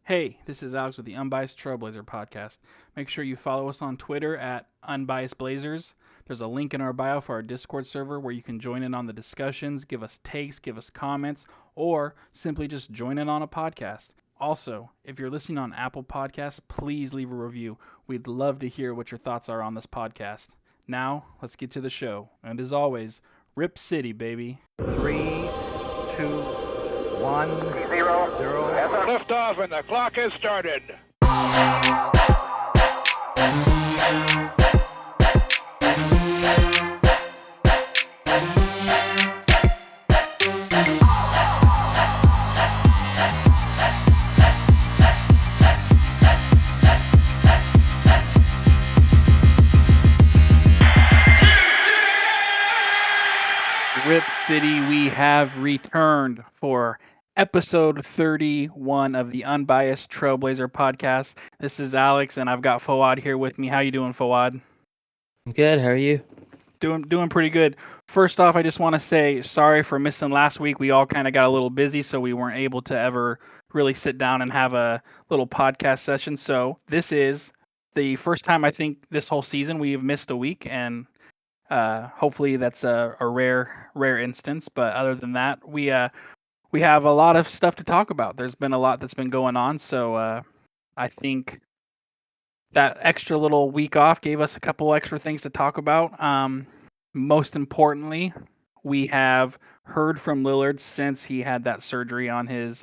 Hey, this is Alex with the Unbiased Trailblazer podcast. Make sure you follow us on Twitter at Unbiased Blazers. There's a link in our bio for our Discord server where you can join in on the discussions, give us takes, give us comments, or simply just join in on a podcast. Also, if you're listening on Apple Podcasts, please leave a review. We'd love to hear what your thoughts are on this podcast. Now, let's get to the show. And as always, Rip City, baby. 3, 2, 1, 0. Lift off and the clock has started. Rip City, we have returned for episode 31 of the Unbiased Trailblazer podcast. This is Alex, and I've got Fawad here with me. How you doing, Fawad? I'm good. How are you? Doing pretty good. First off, I just want to say sorry for missing last week. We all kind of got a little busy, so we weren't able to ever really sit down and have a little podcast session. So this is the first time I think this whole season we've missed a week, and hopefully that's a rare instance. But other than that, we have a lot of stuff to talk about. There's been a lot that's been going on, so I think that extra little week off gave us a couple extra things to talk about. Most importantly, we have heard from Lillard since he had that surgery on his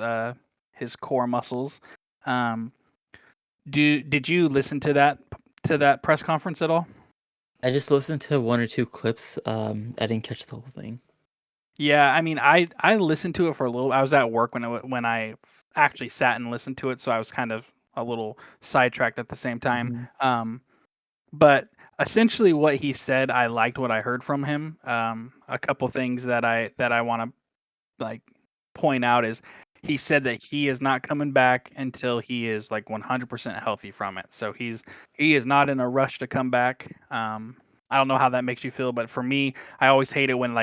core muscles. Did you listen to that press conference at all? I just listened to one or two clips. I didn't catch the whole thing. Yeah, I mean, I listened to it for a little. I was at work when I actually sat and listened to it, so I was kind of a little sidetracked at the same time. But essentially, what he said, I liked what I heard from him. A couple things that I want to point out is he said that he is not coming back until he is 100% healthy from it. So he is not in a rush to come back. I don't know how that makes you feel, but for me, I always hate it when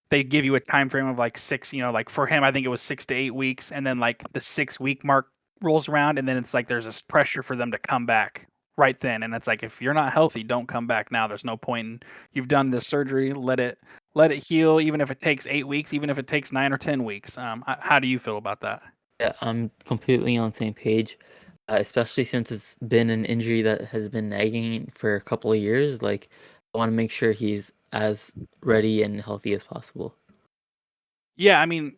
they give you a time frame of 6, for him, I think it was 6 to 8 weeks. And then the 6-week mark rolls around. And then it's there's this pressure for them to come back right then. And it's if you're not healthy, don't come back now. There's no point in, you've done this surgery. Let it heal. Even if it takes 8 weeks, even if it takes 9 or 10 weeks. How do you feel about that? Yeah, I'm completely on the same page, especially since it's been an injury that has been nagging for a couple of years. I want to make sure he's as ready and healthy as possible. Yeah, I mean,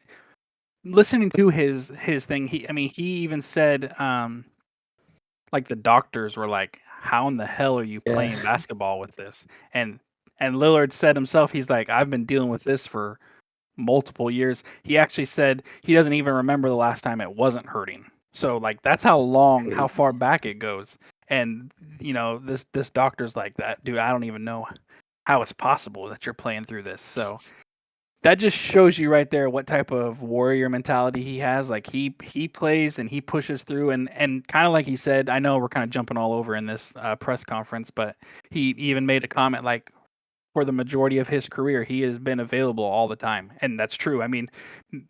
listening to his thing, he even said, the doctors were like, "How in the hell are you playing basketball with this?" And Lillard said himself, he's like, "I've been dealing with this for multiple years." He actually said he doesn't even remember the last time it wasn't hurting. So that's how far back it goes. And this doctor's like, "That dude, I don't even know how it's possible that you're playing through this." So that just shows you right there what type of warrior mentality he has. He plays and he pushes through, and kind of like he said, I know we're kind of jumping all over in this press conference, but he even made a comment for the majority of his career, he has been available all the time. And that's true. I mean,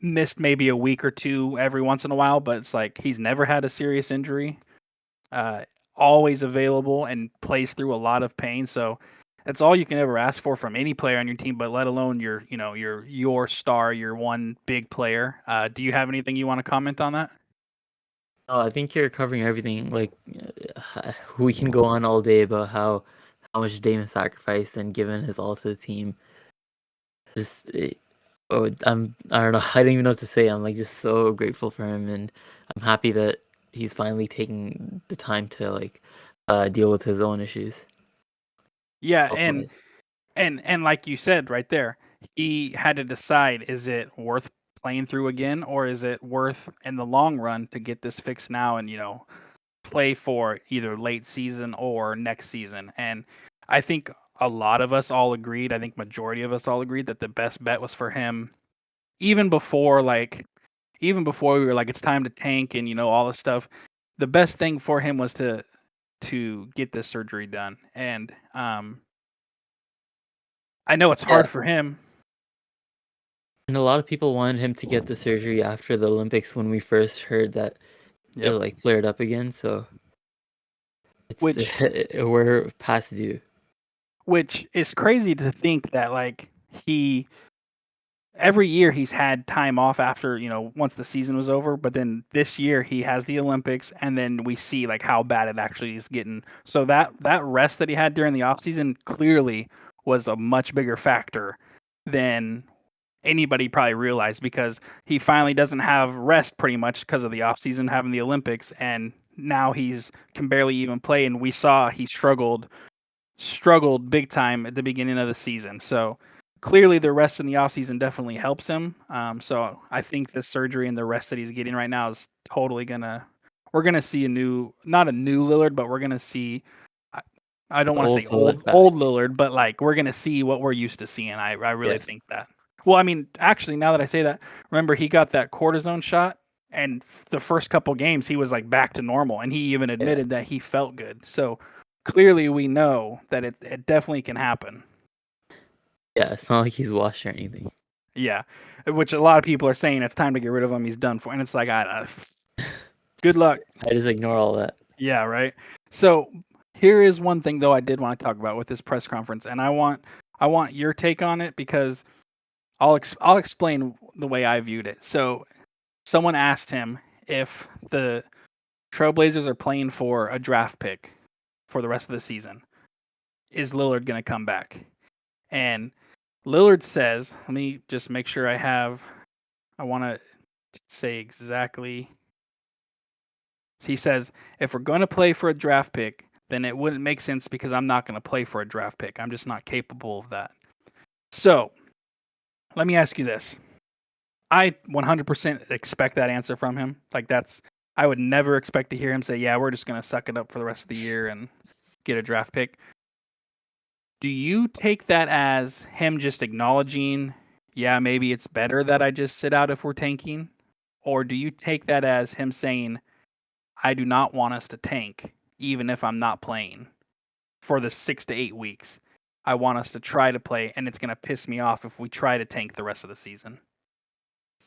missed maybe a week or two every once in a while, but it's he's never had a serious injury, always available and plays through a lot of pain. So that's all you can ever ask for from any player on your team, but let alone your star, your one big player. Do you have anything you want to comment on that? Oh, I think you're covering everything. We can go on all day about how much Damon sacrificed and given his all to the team. I don't know. I don't even know what to say. I'm just so grateful for him, and I'm happy that he's finally taking the time to deal with his own issues. Yeah, and like you said right there, he had to decide, is it worth playing through again, or is it worth in the long run to get this fixed now and play for either late season or next season? And I think a lot of us all agreed, I think majority of us all agreed that the best bet was for him even before we were it's time to tank and all this stuff. The best thing for him was to get this surgery done. And I know it's hard for him. And a lot of people wanted him to get the surgery after the Olympics when we first heard that it like flared up again. So it's Which we're past due. which is crazy to think that like every year he's had time off after, once the season was over, but then this year he has the Olympics and then we see like how bad it actually is getting. So that rest that he had during the offseason clearly was a much bigger factor than anybody probably realized, because he finally doesn't have rest pretty much because of the offseason having the Olympics, and now he's can barely even play, and we saw he struggled big time at the beginning of the season. So clearly the rest in the offseason definitely helps him. So I think the surgery and the rest that he's getting right now is totally we're gonna see not a new Lillard, but we're gonna see, I don't want to say Lillard back. old Lillard, but like we're gonna see what we're used to seeing. I really think that. Well, I mean, actually, now that I say that, remember he got that cortisone shot, and the first couple games he was like back to normal, and he even admitted that he felt good. So clearly, we know that it definitely can happen. Yeah, it's not like he's washed or anything. Yeah, which a lot of people are saying it's time to get rid of him. He's done for, and it's like, good luck. I just ignore all that. Yeah, right. So here is one thing though I did want to talk about with this press conference, and I want your take on it, because I'll explain the way I viewed it. So someone asked him if the Trailblazers are playing for a draft pick for the rest of the season, is Lillard going to come back? And Lillard says, let me just make sure I want to say exactly. He says, if we're going to play for a draft pick, then it wouldn't make sense because I'm not going to play for a draft pick. I'm just not capable of that. So let me ask you this. I 100% expect that answer from him. Like I would never expect to hear him say, yeah, we're just going to suck it up for the rest of the year and get a draft pick. Do you take that as him just acknowledging, yeah, maybe it's better that I just sit out if we're tanking? Or do you take that as him saying, I do not want us to tank, even if I'm not playing for the 6 to 8 weeks? I want us to try to play, and it's going to piss me off if we try to tank the rest of the season.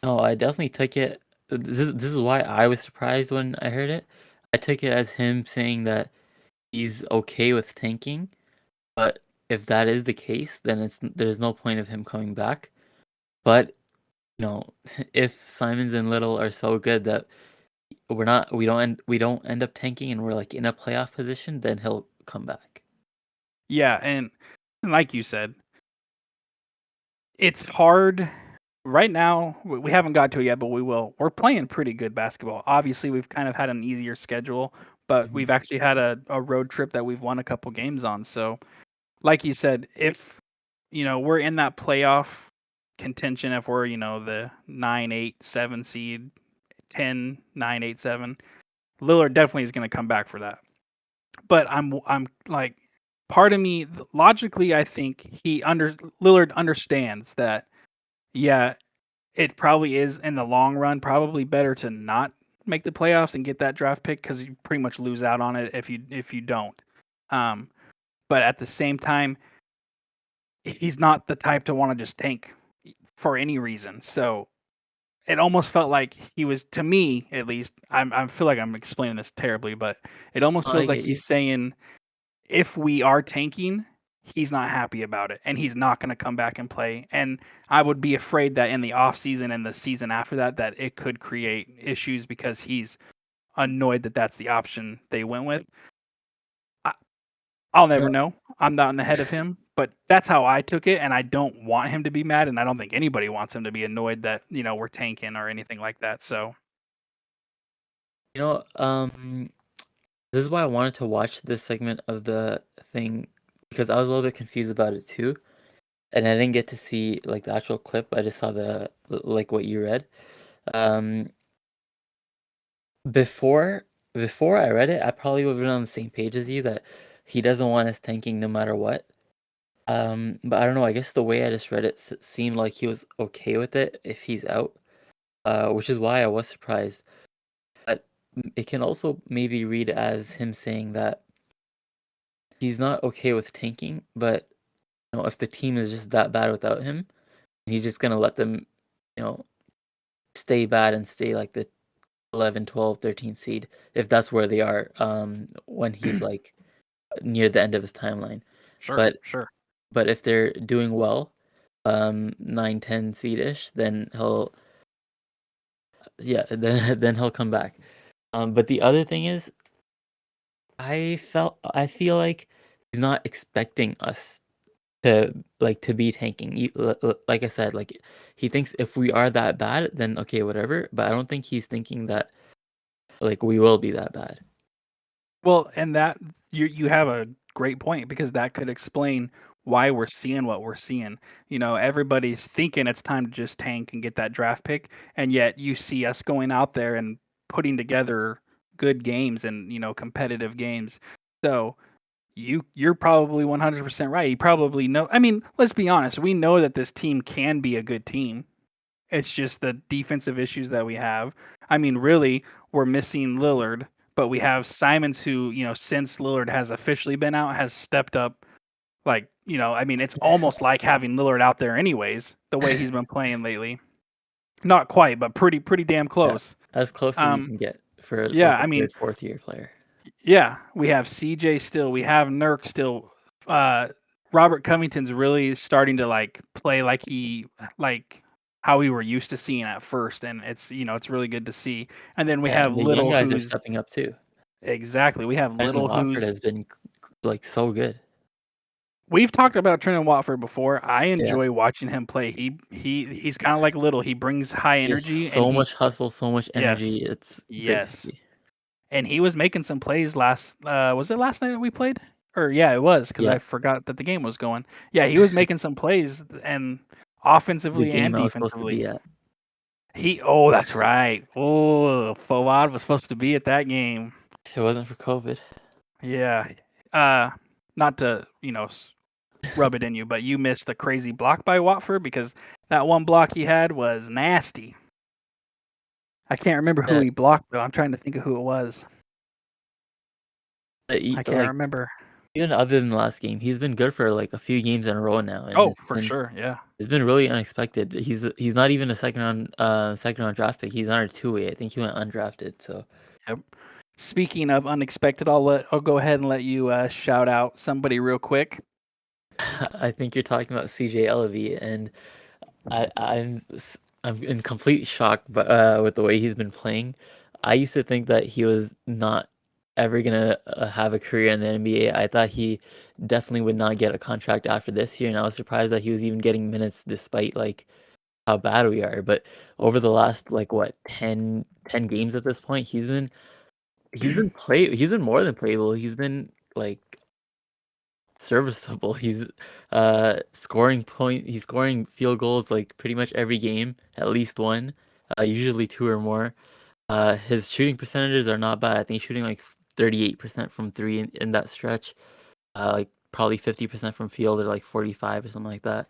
No, I definitely took it. This is why I was surprised when I heard it. I took it as him saying that he's okay with tanking, but if that is the case, then there's no point of him coming back. But if Simons and Little are so good that we don't end up tanking and we're like in a playoff position, then he'll come back. Yeah, and like you said, it's hard right now. We haven't got to it yet, but we will. We're playing pretty good basketball. Obviously, we've kind of had an easier schedule, but we've actually had a road trip that we've won a couple games on. So, like you said, if we're in that playoff contention, if we're the 9, 8, 7 seed, 10, 9, 8, 7, Lillard definitely is going to come back for that. But I'm like, part of me logically, I think Lillard understands that, yeah, it probably is in the long run probably better to not make the playoffs and get that draft pick, because you pretty much lose out on it if you don't. But at the same time, he's not the type to want to just tank for any reason. So it almost felt like he was, to me at least, I feel like I'm explaining this terribly, but it almost feels like he's saying, if we are tanking, he's not happy about it, and he's not going to come back and play. And I would be afraid that in the off season and the season after that it could create issues because he's annoyed that that's the option they went with. I'll never know. I'm not in the head of him, but that's how I took it, and I don't want him to be mad, and I don't think anybody wants him to be annoyed that we're tanking or anything like that. So, this is why I wanted to watch this segment of the thing, because I was a little bit confused about it too, and I didn't get to see like the actual clip. I just saw the like what you read. Before I read it, I probably would have been on the same page as you that he doesn't want us tanking no matter what. But I don't know. I guess the way I just read it seemed like he was okay with it if he's out, which is why I was surprised. But it can also maybe read as him saying that he's not okay with tanking, but if the team is just that bad without him, he's just gonna let them, stay bad and stay like the 11, 12, 13 seed, if that's where they are when he's like near the end of his timeline. Sure, But sure. but if they're doing well, 9, 10 seed-ish, then then he'll come back. But the other thing is, I feel like he's not expecting us to be tanking. Like I said, like he thinks if we are that bad, then okay, whatever. But I don't think he's thinking that like we will be that bad. Well, and that you have a great point because that could explain why we're seeing what we're seeing. You know, everybody's thinking it's time to just tank and get that draft pick, and yet you see us going out there and putting together good games and, competitive games. So, you're probably 100% right. You probably know. I mean, let's be honest. We know that this team can be a good team. It's just the defensive issues that we have. I mean, really, we're missing Lillard, but we have Simons who, since Lillard has officially been out, has stepped up. Like, I mean, it's almost like having Lillard out there anyways, the way he's been playing lately. Not quite, but pretty damn Yeah, close. as close as you can get for Yeah, like a I mean, third, fourth year player. yeah, we have CJ still, we have Nurk still. Robert Covington's really starting to play like how we were used to seeing at first, and it's really good to see. And then we Yeah, have and the young Little, guys are who's stepping up too. exactly. We have Brandon Little, Watford who's has been like so good. we've talked about Trendon Watford before. I Yeah, enjoy watching him play. He's kind of like Little. He brings high he has energy, and so much hustle, so much energy. yes, It's great to yes. see. And he was making some plays last. Was it last night that we played? Or yeah, it was because Yeah, I forgot that the game was going. Yeah, he was making some plays and the offensively and game I was supposed to defensively. be at. Oh, that's right. Oh, Fawad was supposed to be at that game. If it wasn't for COVID. Yeah. Uh, not to rub it in you, but you missed a crazy block by Watford because that one block he had was nasty. I can't remember who Yeah, he blocked though. I'm trying to think of who it was. I can't like remember. even other than the last game, he's been good for like a few games in a row now, and Oh, for sure. Yeah. it's been really unexpected. He's not even a second round draft pick. He's on a 2-way. I think he went undrafted. So Yep. Speaking of unexpected, I'll go ahead and let you shout out somebody real quick. I think you're talking about CJ Elavy, and I'm in complete shock, but with the way he's been playing, I used to think that he was not ever gonna have a career in the NBA. I thought he definitely would not get a contract after this year, and I was surprised that he was even getting minutes despite like how bad we are. But over the last like what 10 games at this point, he's been more than playable. He's been like serviceable. He's scoring field goals like pretty much every game, at least one, usually two or more. His shooting percentages are not bad. I think he's shooting like 38% from three in that stretch. Like probably 50% from field or like 45 or something like that.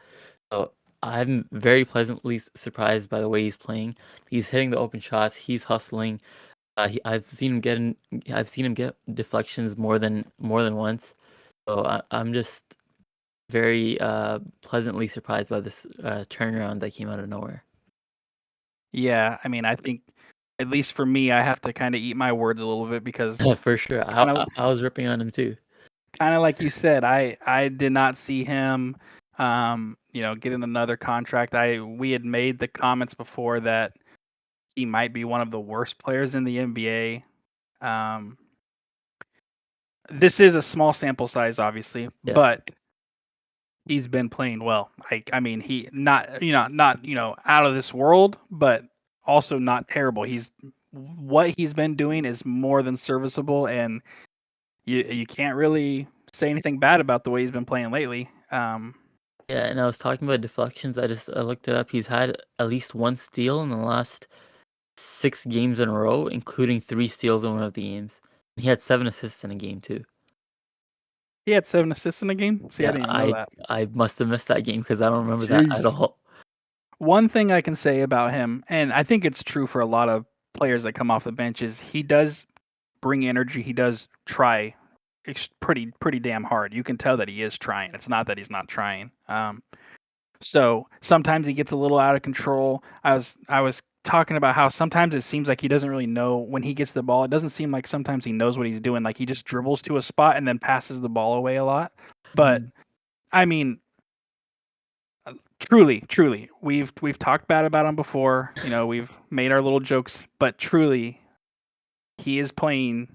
So I'm very pleasantly surprised by the way he's playing. He's hitting the open shots. He's hustling. I've seen him get deflections more than once. So I'm just very pleasantly surprised by this turnaround that came out of nowhere. Yeah, I mean, I think at least for me, I have to kind of eat my words a little bit because For sure. kind of I was ripping on him too. like you said, I did not see him getting another contract. We had made the comments before that he might be one of the worst players in the NBA. This is a small sample size, obviously, Yeah. but he's been playing well. I mean, he not out of this world, but also not terrible. What he's been doing is more than serviceable, and you can't really say anything bad about the way he's been playing lately. Yeah, and I was talking about deflections. I looked it up. He's had at least one steal in the last 6 games in a row, including 3 steals in one of the games. He had 7 assists in a game too. He had 7 assists in a game. See, I Yeah, didn't even know that. I must have missed that game because I don't remember that at Jeez. all. One thing I can say about him, and I think it's true for a lot of players that come off the bench, is he does bring energy. He does try pretty damn hard. You can tell that he is trying. It's not that he's not trying. So sometimes he gets a little out of control. I was talking about how sometimes it seems like he doesn't really know when he gets the ball. It doesn't seem like sometimes he knows what he's doing. Like he just dribbles to a spot and then passes the ball away a lot. But I mean, truly, we've talked bad about him before. You know, we've made our little jokes, but truly, he is playing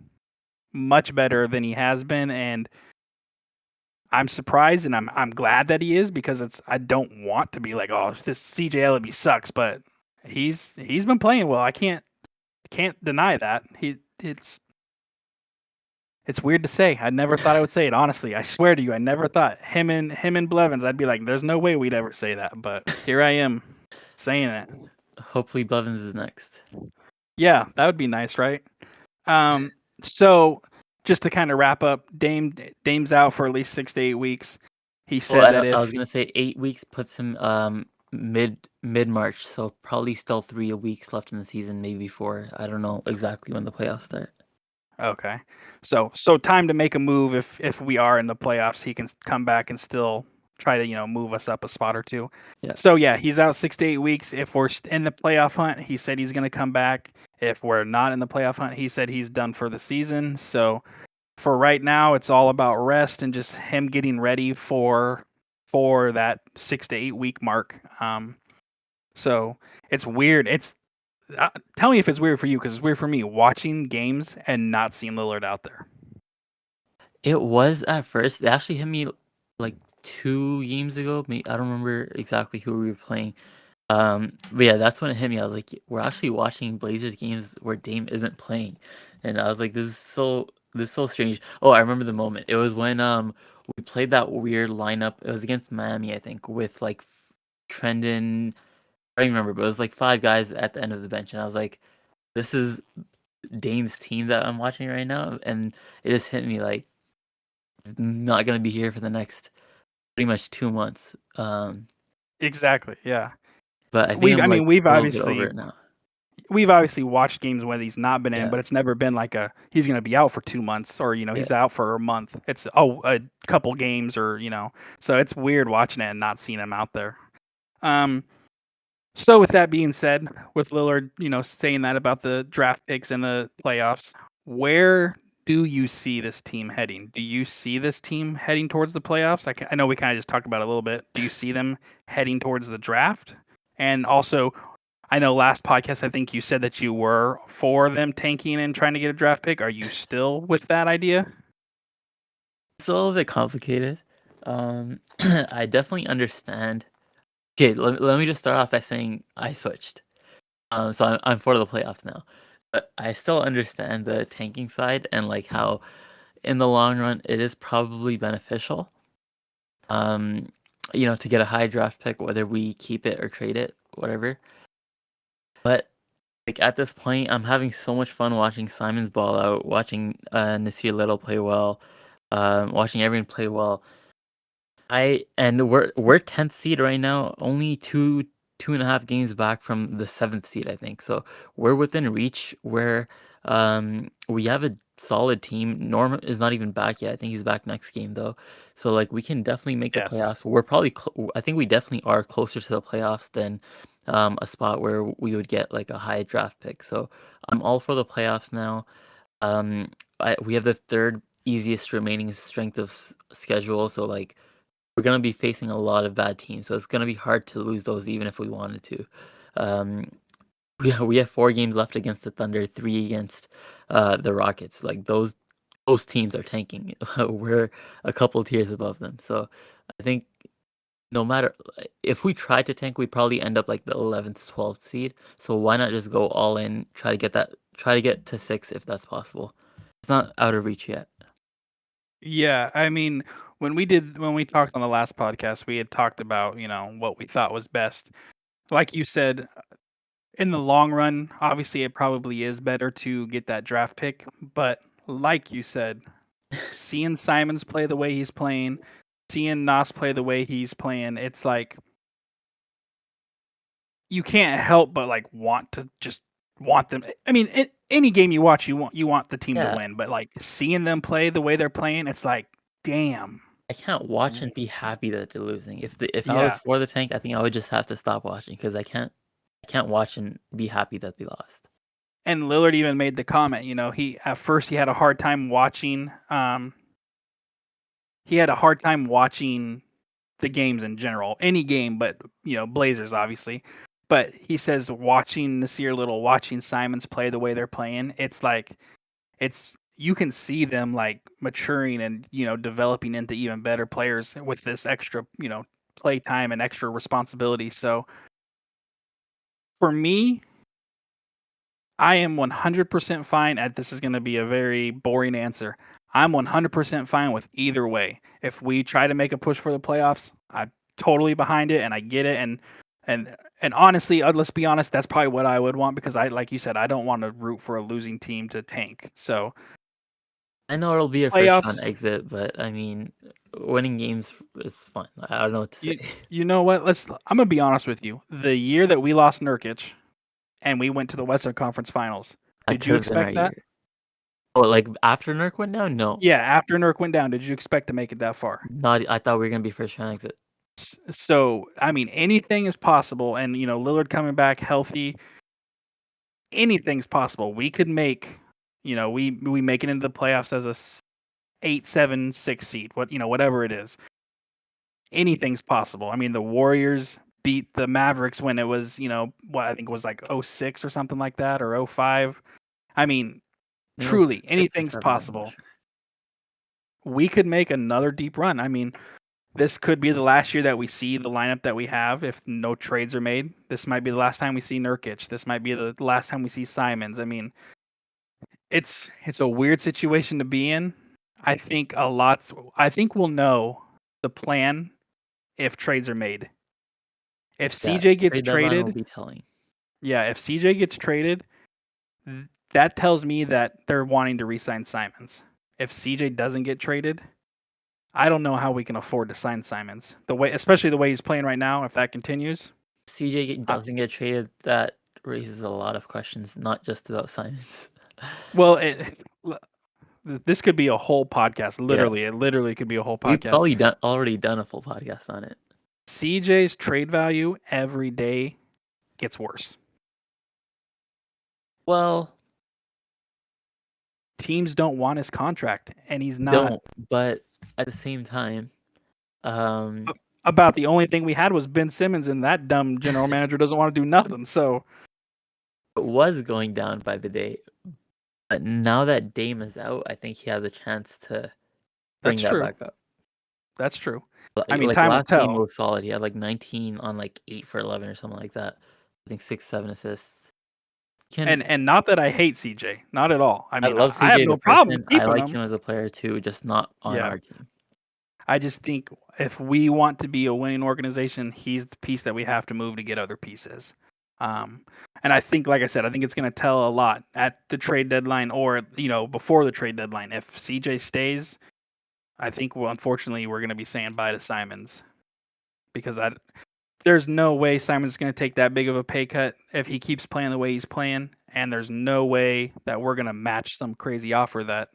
much better than he has been, and I'm surprised and I'm glad that he is because I don't want to be like, oh, this CJ Ellaby sucks, but he's been playing well. I can't deny that. It's weird to say. I never thought I would say it, honestly. I swear to you, I never thought him and Blevins, I'd be like, there's no way we'd ever say that, but here I am saying it. Hopefully Blevins is next. Yeah, that would be nice, right? So just to kind of wrap up, Dame's out for at least 6 to 8 weeks. He said Well, that I was if gonna say 8 weeks puts him mid March, so probably still 3 weeks left in the season, maybe 4. I don't know exactly when the playoffs start. okay, so time to make a move if we are in the playoffs, he can come back and still try to move us up a spot or two. Yeah. So yeah, he's out 6 to 8 weeks. If we're in the playoff hunt, he said he's going to come back. If we're not in the playoff hunt, he said he's done for the season. So for right now, it's all about rest and just him getting ready for that 6 to 8 week mark. So it's weird. Tell me if it's weird for you because it's weird for me watching games and not seeing Lillard out there. It was at first. It actually hit me like 2 games ago. I don't remember exactly who we were playing. But yeah, that's when it hit me. I was like, we're actually watching Blazers games where Dame isn't playing, and I was like, this is so strange. Oh, I remember the moment. It was when we played that weird lineup. It was against Miami, I think, with like Trendon. I don't even remember, but it was like 5 guys at the end of the bench, and I was like, this is Dame's team that I'm watching right now, and it just hit me like he's not gonna be here for the next pretty much 2 months. Exactly. Yeah. But I think I'm like We've a little bit over obviously it now. watched games when he's not been in, Yeah. but it's never been like he's going to be out for 2 months or he's Yeah. out for a month. It's a couple games or so it's weird watching it and not seeing him out there. So with that being said, with Lillard, saying that about the draft picks and the playoffs, where do you see this team heading? Do you see this team heading towards the playoffs? I know we kind of just talked about it a little bit. Do you see them heading towards the draft? And also, I know last podcast, I think you said that you were for them tanking and trying to get a draft pick. Are you still with that idea? It's a little bit complicated. I definitely understand. Okay, let me just start off by saying I switched. So I'm for the playoffs now, but I still understand the tanking side and like how, in the long run, it is probably beneficial. To get a high draft pick, whether we keep it or trade it, whatever. But like at this point, I'm having so much fun watching Simon's ball out, watching Nasir Little play well, watching everyone play well. We're 10th seed right now, only 2.5 games back from the 7th seed, I think. So we're within reach. We have a solid team. Norm is not even back yet. I think he's back next game though. So like we can definitely make the Yes. playoffs. We're probably I think we definitely are closer to the playoffs than a spot where we would get like a high draft pick. So I'm all for the playoffs now. We have the third easiest remaining strength of schedule. So like we're gonna be facing a lot of bad teams, so it's gonna be hard to lose those even if we wanted to. We have 4 games left against the Thunder, 3 against the Rockets. Like those teams are tanking. We're a couple tiers above them, so I think no matter if we try to tank, we probably end up like the 11th, 12th seed. So why not just go all in, try to get to 6 if that's possible. It's not out of reach yet. Yeah, I mean, when we talked on the last podcast, we had talked about, what we thought was best. Like you said, in the long run, obviously it probably is better to get that draft pick, but like you said, seeing Simons play the way he's playing, seeing Nas play the way he's playing, it's like you can't help but like want them. I mean, any game you watch, you want the team to win, but like seeing them play the way they're playing, it's like, damn. I can't watch and be happy that they're losing. If I was Yeah. for the tank, I think I would just have to stop watching because I can't can't watch and be happy that they lost. And Lillard even made the comment, he at first he had a hard time watching the games in general, any game, but Blazers obviously. But he says watching Nasir Little, watching Simons play the way they're playing, it's like you can see them like maturing and developing into even better players with this extra play time and extra responsibility. So for me, I am 100% fine at this is going to be a very boring answer. I'm 100% fine with either way. If we try to make a push for the playoffs, I'm totally behind it and I get it. And honestly, let's be honest, that's probably what I would want because like you said, I don't want to root for a losing team to tank. So I know it'll be a first round playoffs, exit, but I mean, winning games is fun. I don't know what to say. you know what? I'm gonna be honest with you. The year that we lost Nurkic and we went to the Western Conference Finals, That did you could have been our expect that? year. Oh, like after Nurk went down? No. Yeah, after Nurk went down, did you expect to make it that far? Not. I thought we were gonna be first round exit. So, I mean, anything is possible. And, Lillard coming back healthy, anything's possible. We could make, we make it into the playoffs as a 8, 7, 6 seed, whatever it is. Anything's possible. I mean, the Warriors beat the Mavericks when it was, what I think it was like 06 or something like that, or 05. I mean, truly, 6 or anything's 7, I'm not possible. sure. We could make another deep run. I mean, this could be the last year that we see the lineup that we have if no trades are made. This might be the last time we see Nurkic. This might be the last time we see Simons. I mean, it's a weird situation to be in. I think we'll know the plan if trades are made. If CJ gets Trade deadline will traded, be telling. yeah, if CJ gets traded, that tells me that they're wanting to re-sign Simons. If CJ doesn't get traded, I don't know how we can afford to sign Simons. Especially the way he's playing right now, if that continues. CJ doesn't get traded, that raises a lot of questions, not just about Simons. Well, this could be a whole podcast. Literally, It literally could be a whole We've podcast. probably already done a full podcast on it. CJ's trade value every day gets worse. Well, teams don't want his contract, and he's not. Don't, but at the same time, about the only thing we had was Ben Simmons, and that dumb general manager doesn't want to do nothing. So it was going down by the day, but now that Dame is out, I think he has a chance to bring that back up. That's true. But, I mean, time will tell. Game was solid. He had like 19 on like 8 for 11 or something like that. I think 6, 7 assists. And not that I hate CJ, not at all. I mean, I love CJ. I have no problem keeping I like him as a player too, just not on our team. I just think if we want to be a winning organization, he's the piece that we have to move to get other pieces. And I think, like I said, I think it's going to tell a lot at the trade deadline or before the trade deadline. If CJ stays, I think unfortunately we're going to be saying bye to Simons because there's no way Simons is going to take that big of a pay cut if he keeps playing the way he's playing, and there's no way that we're going to match some crazy offer that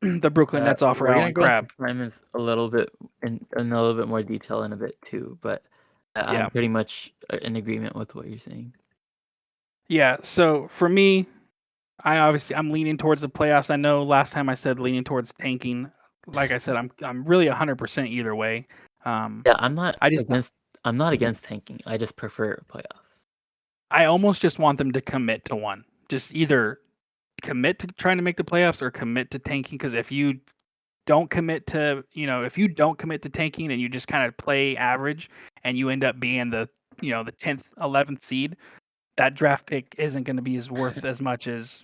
the Brooklyn Nets offer Allen Crabbe. Simons a little bit in a little bit more detail in a bit too, but I'm pretty much in agreement with what you're saying. Yeah. So for me, I'm leaning towards the playoffs. I know last time I said leaning towards tanking. Like I said, I'm really 100% either way. I'm not against tanking. I just prefer playoffs. I almost just want them to commit to one. Just either commit to trying to make the playoffs or commit to tanking. Because if you don't commit to tanking and you just kind of play average and you end up being the 10th, 11th seed, that draft pick isn't going to be worth as much as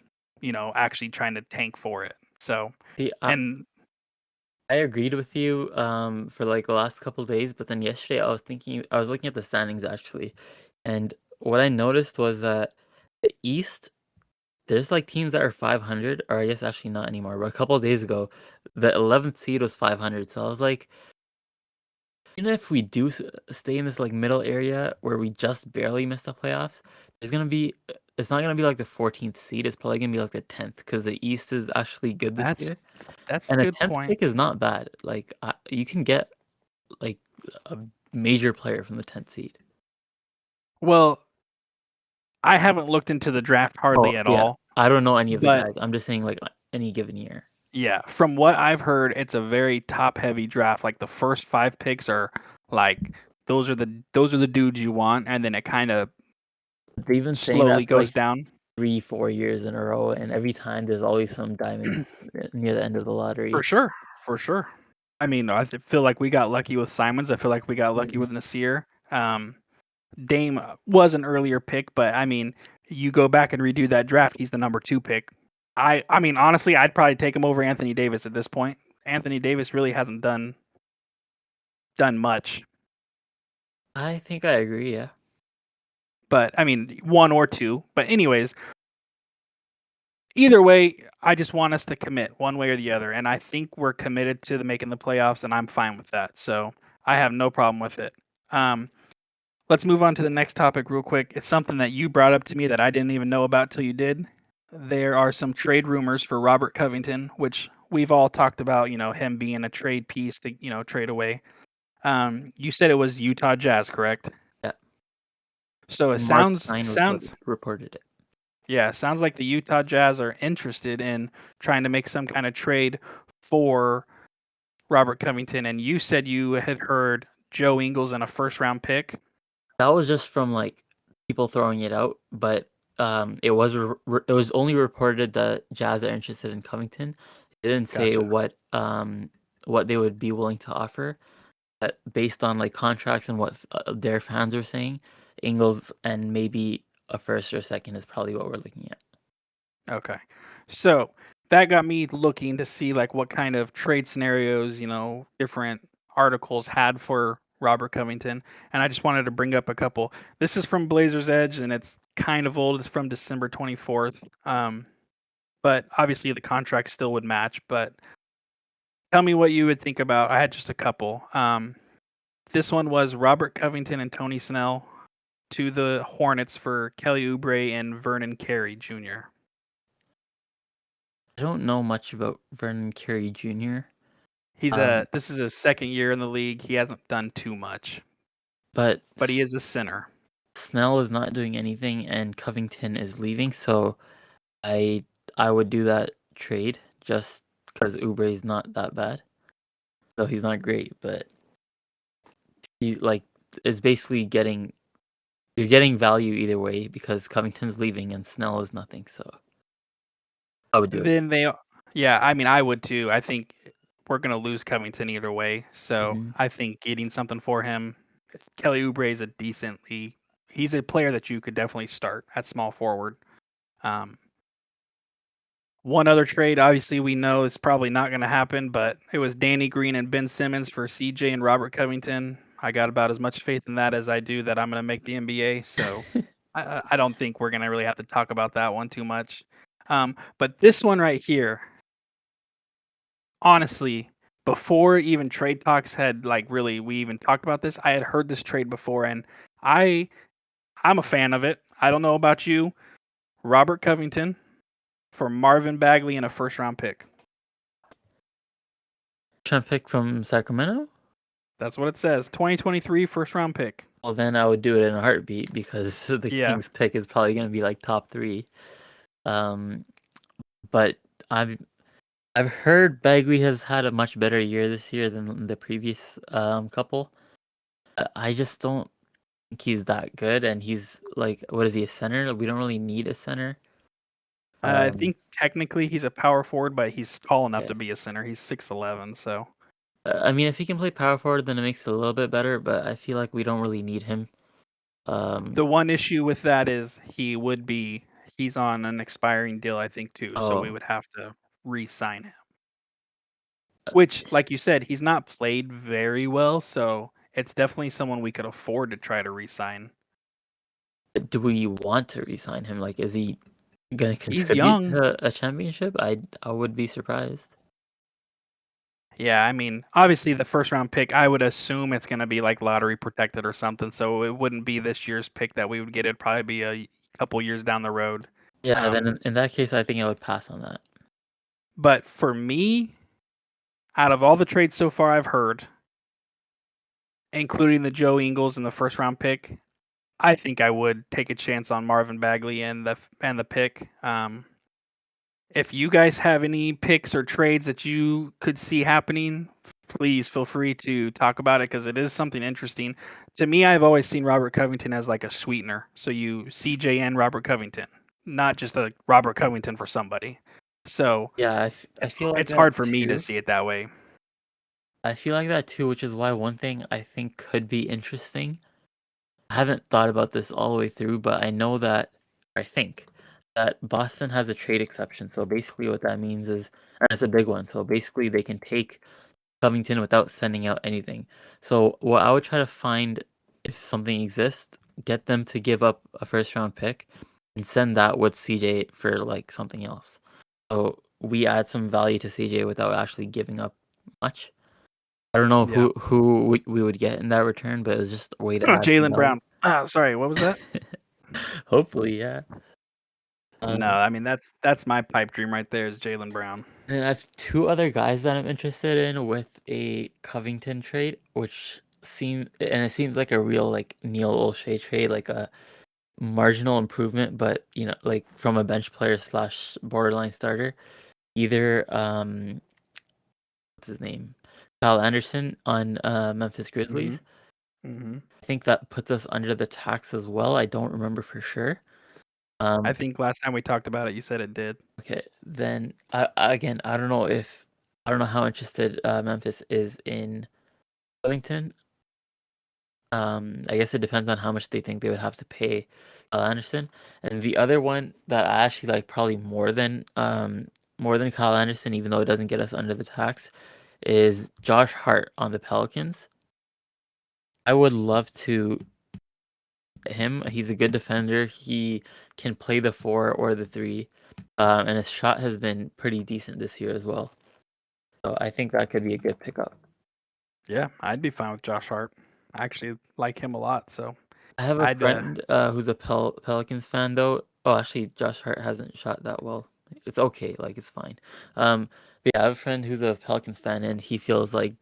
actually trying to tank for it. So I agreed with you for like the last couple of days, but then yesterday I was looking at the standings actually, and what I noticed was that the East, there's like teams that are 500, or I guess actually not anymore, but a couple of days ago, the 11th seed was 500. So I was like, even if we do stay in this like middle area where we just barely missed the playoffs, it's not gonna be like the 14th seed. It's probably gonna be like the 10th because the East is actually good this year. That's a good point. And the 10th pick is not bad. Like you can get like a major player from the 10th seed. Well, I haven't looked into the draft hardly at all. I don't know any of the But guys. I'm just saying like any given year. yeah, from what I've heard, it's a very top-heavy draft. Like the first 5 picks are like those are the dudes you want, and then it kind of They've been saying slowly that for goes like down. 3-4 years in a row, and every time there's always some diamonds near the end of the lottery. For sure. I mean, feel like we got lucky with Simons. I feel like we got lucky Mhm. with Nasir. Dame was an earlier pick, but I mean, you go back and redo that draft, he's the number 2 pick. I mean, honestly, I'd probably take him over Anthony Davis at this point. Anthony Davis really hasn't done much. I think I agree. Yeah. But I mean, 1 or 2. But anyways, either way, I just want us to commit one way or the other, and I think we're committed to making the playoffs, and I'm fine with that. So I have no problem with it. Let's move on to the next topic real quick. It's something that you brought up to me that I didn't even know about till you did. There are some trade rumors for Robert Covington, which we've all talked about, him being a trade piece to, trade away. You said it was Utah Jazz, correct? Yeah. So it Mark sounds Stein reported it. Yeah, sounds like the Utah Jazz are interested in trying to make some kind of trade for Robert Covington. And you said you had heard Joe Ingles and a first-round pick. That was just from like people throwing it out, but it was only reported that Jazz are interested in Covington. It didn't say Gotcha. what they would be willing to offer. But based on like contracts and what their fans are saying, Ingles and maybe a first or second is probably what we're looking at. Okay. So that got me looking to see like what kind of trade scenarios, different articles had for Robert Covington. And I just wanted to bring up a couple. This is from Blazers Edge and it's kind of old. It's from December 24th. But obviously the contract still would match. But tell me what you would think about. I had just a couple. This one was Robert Covington and Tony Snell to the Hornets for Kelly Oubre and Vernon Carey Jr. I don't know much about Vernon Carey Jr. This is his second year in the league. He hasn't done too much, but but he is a center. Snell is not doing anything, and Covington is leaving. So I would do that trade just because Oubre is not that bad. So he's not great, but he like is basically you're getting value either way because Covington's leaving and Snell is nothing. So I would do it. Yeah, I mean, I would too. I think we're gonna lose Covington either way. So Mhm. I think getting something for him, Kelly Oubre is he's a player that you could definitely start at small forward. One other trade, obviously, we know it's probably not going to happen, but it was Danny Green and Ben Simmons for CJ and Robert Covington. I got about as much faith in that as I do that I'm going to make the NBA. So I don't think we're going to really have to talk about that one too much. But this one right here, honestly, before even trade talks had we even talked about this, I had heard this trade before, and I'm a fan of it. I don't know about you. Robert Covington for Marvin Bagley and a first-round pick. Trying to pick from Sacramento? That's what it says. 2023 first-round pick. Well, then I would do it in a heartbeat because the Kings pick is probably going to be like top 3. But I've heard Bagley has had a much better year this year than the previous couple. I just don't think he's that good, and he's like, what is he, a center? We don't really need a center. I think technically he's a power forward, but he's tall enough to be a center. He's 6'11", so. I mean, if he can play power forward, then it makes it a little bit better, but I feel like we don't really need him. The one issue with that is he's on an expiring deal, I think, too, so we would have to re-sign him. Which, like you said, he's not played very well, so it's definitely someone we could afford to try to re-sign. Do we want to re-sign him? Like, is he going to He's contribute young. to a championship? I would be surprised. Yeah, I mean, obviously the first round pick, I would assume it's going to be like lottery protected or something, so it wouldn't be this year's pick that we would get. It'd probably be a couple years down the road. Yeah, then in that case, I think I would pass on that. But for me, out of all the trades so far I've heard, including the Joe Ingles and the first round pick, I think I would take a chance on Marvin Bagley and the pick. If you guys have any picks or trades that you could see happening, please feel free to talk about it because it is something interesting. To me, I've always seen Robert Covington as like a sweetener. So you CJ and Robert Covington, not just a Robert Covington for somebody. So Yeah, I it's feel like it's hard that for me to too. see it that way. I feel like that too, which is why one thing I think could be interesting. I haven't thought about this all the way through, but I think that Boston has a trade exception. So basically, what that means is, and it's a big one. So basically, they can take Covington without sending out anything. So what I would try to find, if something exists, get them to give up a first round pick and send that with CJ for like something else. So we add some value to CJ without actually giving up much. I don't know Yeah. who we would get in that return, but it was just a way to add some Jalen value. Brown. Sorry, what was that? Hopefully, yeah. No, I mean that's my pipe dream right there is Jalen Brown. And I have two other guys that I'm interested in with a Covington trade, it seems like a real like Neil Olshey trade, like a marginal improvement, but like from a bench player slash borderline starter. Either what's his name? Kyle Anderson on Memphis Grizzlies. Mm-hmm. I think that puts us under the tax as well. I don't remember for sure. I think last time we talked about it, you said it did. Okay, then again, I don't know how interested Memphis is in Covington. I guess it depends on how much they think they would have to pay Kyle Anderson. And the other one that I actually like probably more than Kyle Anderson, even though it doesn't get us under the tax, is Josh Hart on the Pelicans. I would love to him. He's a good defender. He can play the 4 or the 3. And his shot has been pretty decent this year as well. So I think that could be a good pickup. Yeah, I'd be fine with Josh Hart. I actually like him a lot, so I have a I'd friend who's a Pelicans fan though. Oh, actually, Josh Hart hasn't shot that well. It's okay, like it's fine. But yeah, I have a friend who's a Pelicans fan, and he feels like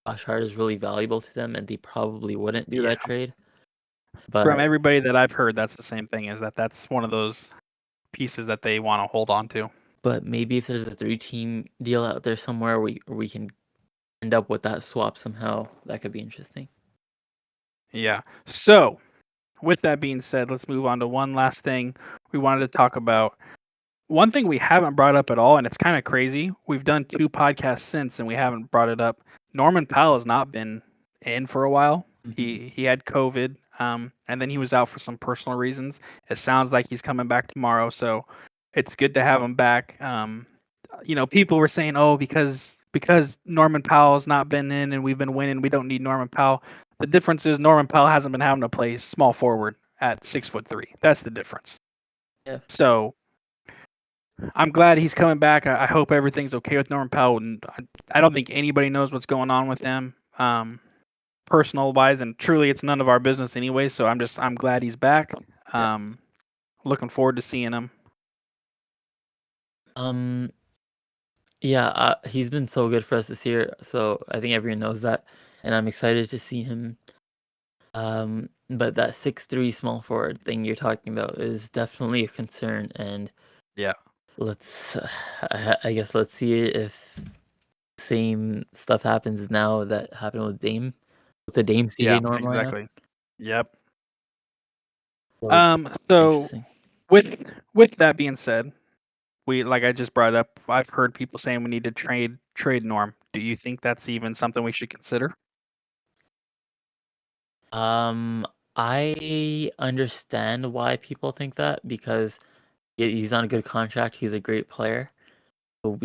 Josh Hart is really valuable to them, and they probably wouldn't do yeah. that trade. But From everybody that I've heard, that's the same thing. Is that's one of those pieces that they want to hold on to. but maybe if there's a 3-team deal out there somewhere, we can end up with that swap somehow. That could be interesting. Yeah. So, with that being said, let's move on to one last thing we wanted to talk about. One thing we haven't brought up at all, and it's kind of crazy. We've done 2 podcasts since, and we haven't brought it up. Norman Powell has not been in for a while. He had COVID, and then he was out for some personal reasons. It sounds like he's coming back tomorrow, so it's good to have him back. People were saying, "Oh, because Norman Powell's not been in and we've been winning, we don't need Norman Powell." The difference is Norman Powell hasn't been having to play small forward at 6'3". That's the difference. Yeah. So I'm glad he's coming back. I hope everything's okay with Norman Powell. And I don't think anybody knows what's going on with him, personal wise, and truly, it's none of our business anyway. So I'm glad he's back. Looking forward to seeing him. Yeah, he's been so good for us this year, so I think everyone knows that, and I'm excited to see him. But that 6'3" small forward thing you're talking about is definitely a concern, and yeah, I guess let's see if same stuff happens now that happened with the Dame CJ Norm exactly. lineup. Yep. So, So with that being said, like I just brought up, I've heard people saying we need to trade Norm. Do you think that's even something we should consider? I understand why people think that because he's on a good contract. He's a great player. So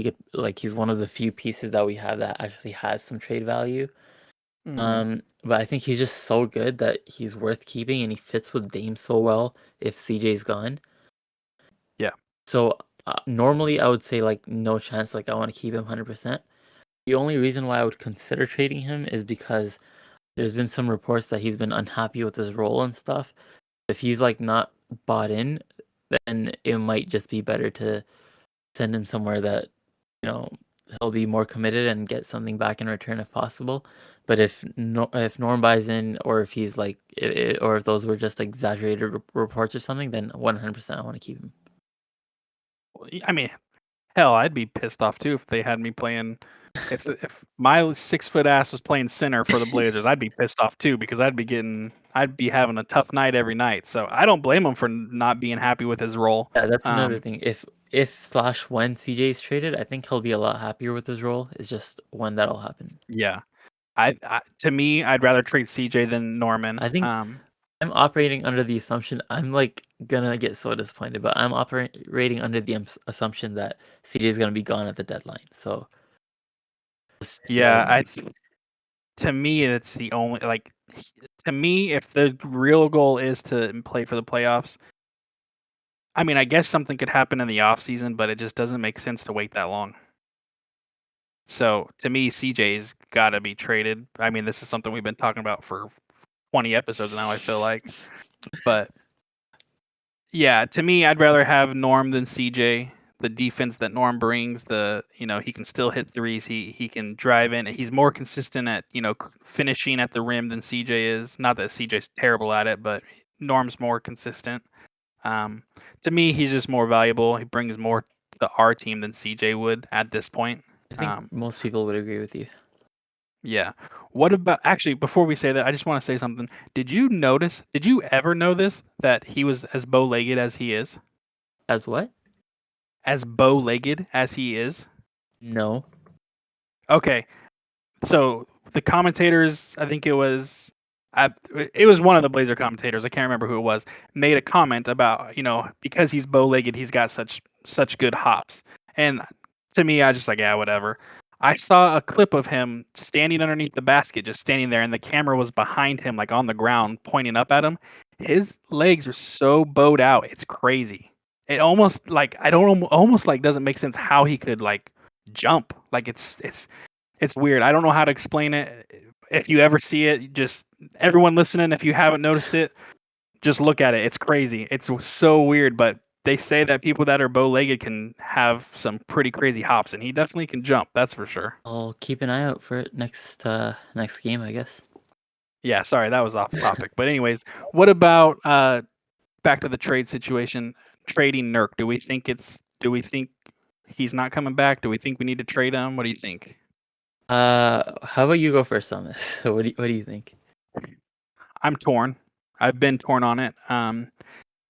he's one of the few pieces that we have that actually has some trade value. But I think he's just so good that he's worth keeping, and he fits with Dame so well if CJ's gone. Yeah. So normally I would say like no chance. Like I want to keep him 100%. The only reason why I would consider trading him is because there's been some reports that he's been unhappy with his role and stuff. If he's like not bought in, then it might just be better to send him somewhere that he'll be more committed and get something back in return if possible. But if Norm buys in, or if he's like, or if those were just exaggerated reports or something, then 100% I want to keep him. I mean, hell, I'd be pissed off too if they had me playing. If my 6-foot ass was playing center for the Blazers, I'd be pissed off too because I'd be having a tough night every night. So I don't blame him for not being happy with his role. Yeah, that's another thing. If/when CJ is traded, I think he'll be a lot happier with his role. It's just when that'll happen. Yeah, to me, I'd rather trade CJ than Norman. I think I'm operating under the assumption, I'm like gonna get so disappointed, but I'm operating under the assumption that CJ is gonna be gone at the deadline. So yeah, to me, it's the only to me, if the real goal is to play for the playoffs, I mean, I guess something could happen in the off season, but it just doesn't make sense to wait that long. So to me, CJ's got to be traded. I mean, this is something we've been talking about for 20 episodes now, I feel like. But yeah, to me, I'd rather have Norm than CJ. The defense that Norm brings, he can still hit threes. He can drive in. He's more consistent at, finishing at the rim than CJ is. Not that CJ's terrible at it, but Norm's more consistent. To me, he's just more valuable. He brings more to our team than CJ would at this point. I think most people would agree with you. Yeah. What about actually before we say that, I just want to say something. Did you ever notice that he was as bow-legged as he is? As what? As bow-legged as he is? No. Okay. So the commentators, I think it was one of the Blazer commentators, I can't remember who it was, made a comment about, because he's bow-legged, he's got such good hops. And to me, I was just like, yeah, whatever. I saw a clip of him standing underneath the basket, just standing there, and the camera was behind him, like on the ground, pointing up at him. His legs are so bowed out, it's crazy. It almost doesn't make sense how he could jump. Like it's weird. I don't know how to explain it. If you ever see it, just everyone listening, if you haven't noticed it, just look at it. It's crazy. It's so weird, but they say that people that are bow-legged can have some pretty crazy hops, and he definitely can jump. That's for sure. I'll keep an eye out for it next game, I guess. Yeah, sorry, that was off topic. But anyways, what about back to the trade situation? Trading Nurk. Do we think he's not coming back? Do we think we need to trade him? What do you think? How about you go first on this? What do you think? I'm torn. I've been torn on it.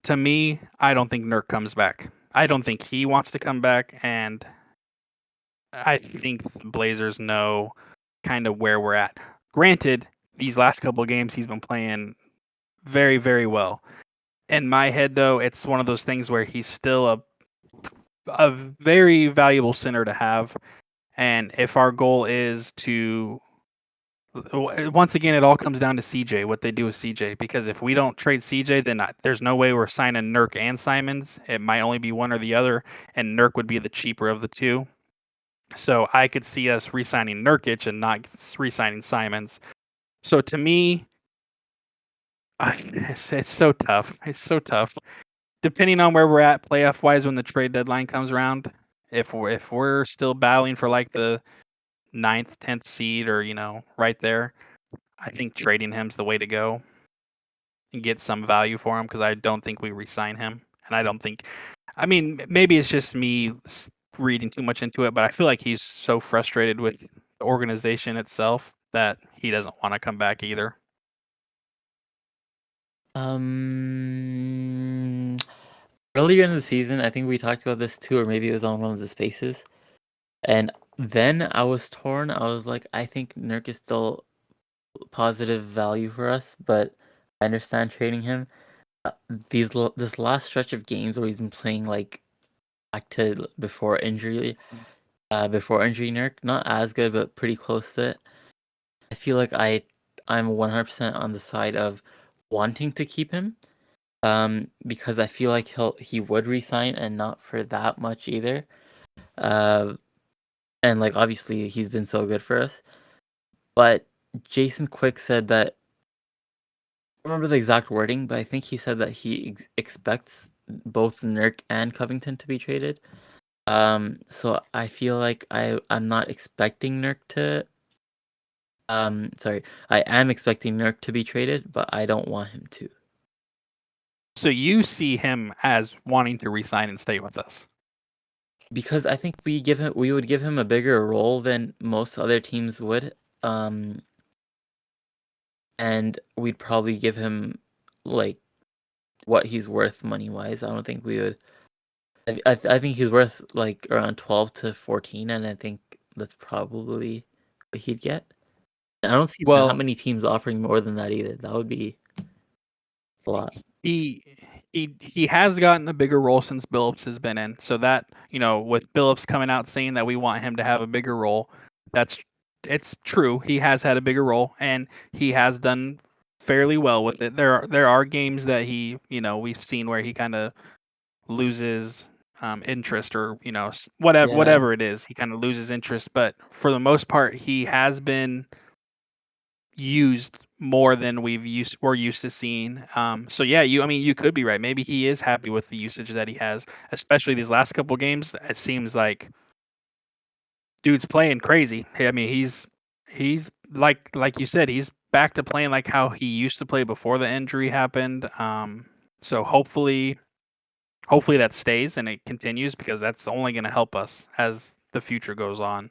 To me, I don't think Nurk comes back. I don't think he wants to come back, and I think the Blazers know kind of where we're at. Granted, these last couple of games he's been playing very, very well. In my head, though, it's one of those things where he's still a very valuable center to have. And if our goal is to, once again, it all comes down to CJ, what they do with CJ. Because if we don't trade CJ, then there's no way we're signing Nurk and Simons. It might only be one or the other, and Nurk would be the cheaper of the two. So I could see us re-signing Nurkic and not re-signing Simons. So to me, it's so tough. It's so tough. Depending on where we're at playoff-wise when the trade deadline comes around, if we're still battling for like the 9th, 10th seed or, right there, I think trading him's the way to go and get some value for him because I don't think we re-sign him. And I don't think, I mean, maybe it's just me reading too much into it, but I feel like he's so frustrated with the organization itself that he doesn't want to come back either. Earlier in the season, I think we talked about this too, or maybe it was on one of the spaces. And then I was torn. I was like, I think Nurk is still positive value for us, but I understand trading him. This last stretch of games where he's been playing like back to before injury Nurk, not as good, but pretty close to it. I feel like I'm 100% on the side of wanting to keep him, because I feel like he would resign and not for that much either. And like obviously he's been so good for us. But Jason Quick said that, I don't remember the exact wording, but I think he said that he expects both Nurk and Covington to be traded. So I feel like I'm not expecting Nurk to. Sorry, I am expecting Nurk to be traded, but I don't want him to. So you see him as wanting to resign and stay with us. Because I think we would give him a bigger role than most other teams would. And we'd probably give him like what he's worth money wise. I don't think we would. I think he's worth like around 12 to 14, and I think that's probably what he'd get. I don't see that Well, many teams offering more than that either. That would be a lot. he has gotten a bigger role since Billups has been in. So that, with Billups coming out saying that we want him to have a bigger role, it's true. He has had a bigger role and he has done fairly well with it. There are games that he, we've seen where he kind of loses interest, or whatever Yeah. whatever it is, he kind of loses interest. But for the most part, he has been used more than we're used to seeing. So yeah, you could be right. Maybe he is happy with the usage that he has, especially these last couple games. It seems like dude's playing crazy. I mean, he's like you said, he's back to playing like how he used to play before the injury happened. So hopefully that stays and it continues, because that's only going to help us as the future goes on.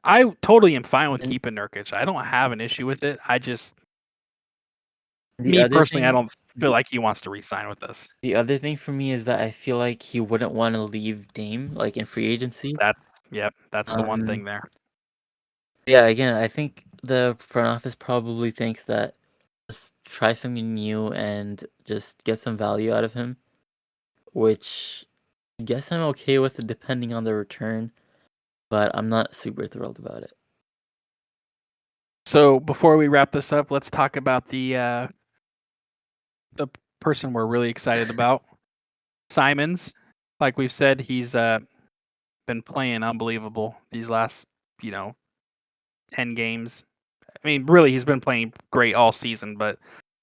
I totally am fine with And keeping Nurkic. I don't have an issue with it. the Me other personally, I thing, don't feel like he wants to re-sign with us. the other thing for me is that I feel like he wouldn't want to leave Dame like in free agency. That's the one thing Um, there. yeah, again, I think the front office probably thinks that just try something new and just get some value out of him, which I guess I'm okay with it depending on the return, but I'm not super thrilled about it. So before we wrap this up, let's talk about the person we're really excited about, Simons. Like we've said, he's been playing unbelievable these last, 10 games. I mean, really, he's been playing great all season, but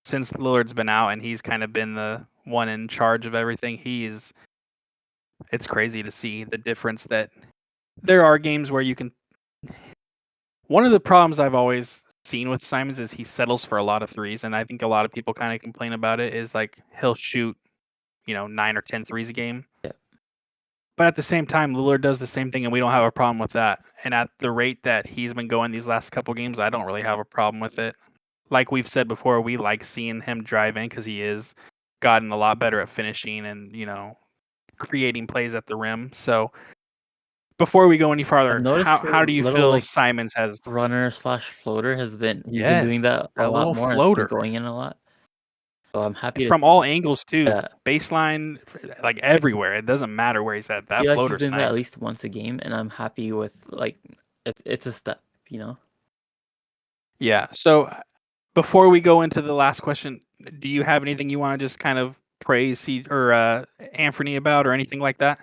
since Lillard's been out and he's kind of been the one in charge of everything, it's crazy to see the difference that there are games where you can. One of the problems I've always seen with Simons is he settles for a lot of threes, and I think a lot of people kind of complain about it. Is like he'll shoot, 9 or 10 threes a game. Yeah. But at the same time, Lillard does the same thing, and we don't have a problem with that. And at the rate that he's been going these last couple games, I don't really have a problem with it. Like we've said before, we like seeing him drive in because he is gotten a lot better at finishing and creating plays at the rim. So before we go any I've farther, noticed how a do you little feel like Simons has? runner slash floater he's been doing Yes, that a that lot little more and it's been floater going in a lot. So I'm happy to from see all that. angles too, Yeah. baseline, like everywhere. It doesn't matter where he's at. I That feel like he's floater's doing that at nice. least once a game, and I'm happy with like it's a step, you know. Yeah. So before we go into the last question, do you have anything you want to just kind of praise Anthony about, or anything like that?